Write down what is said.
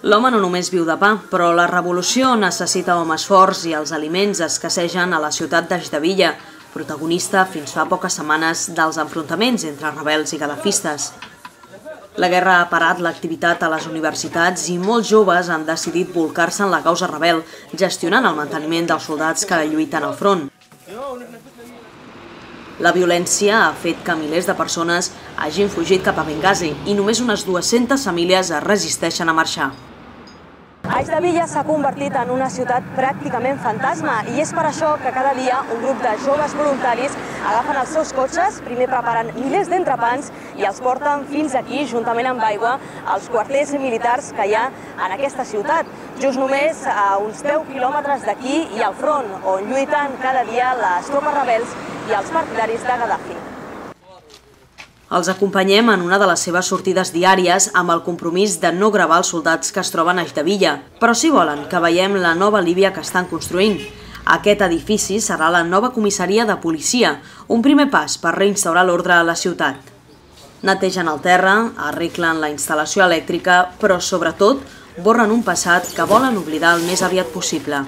L'home no només viu de pa, però la revolució necessita homes forts i els aliments escassegen a la ciutat d'Ajdabilla, protagonista fins fa poques setmanes dels enfrontaments entre rebels i gadafistes. La guerra ha parat l'activitat a les universitats i molts joves han decidit bolcar-se en la causa rebel, gestionant el manteniment dels soldats que lluiten al front. La violència ha fet que milers de persones hagin fugit cap a Benghazi i només unes 200 famílies es resisteixen a marxar. Ajdabilla s'ha convertit en una ciutat pràcticament fantasma i és per això que cada dia un grup de joves voluntaris agafen els seus cotxes, primer preparen milers d'entrepans i els porten fins aquí, juntament amb aigua, als quarters militars que hi ha en aquesta ciutat, just només a uns 10 quilòmetres d'aquí i al front, on lluiten cada dia les tropes rebels i els partidaris de Gaddafi. Els acompanyem en una de les seves sortides diàries amb el compromís de no gravar els soldats que es troben a Ajdabilla, però si volen que veiem la nova Líbia que estan construint. Aquest edifici serà la nova comissaria de policia, un primer pas per reinstaurar l'ordre a la ciutat. Netegen el terra, arreglen la instal·lació elèctrica, però sobretot borren un passat que volen oblidar el més aviat possible.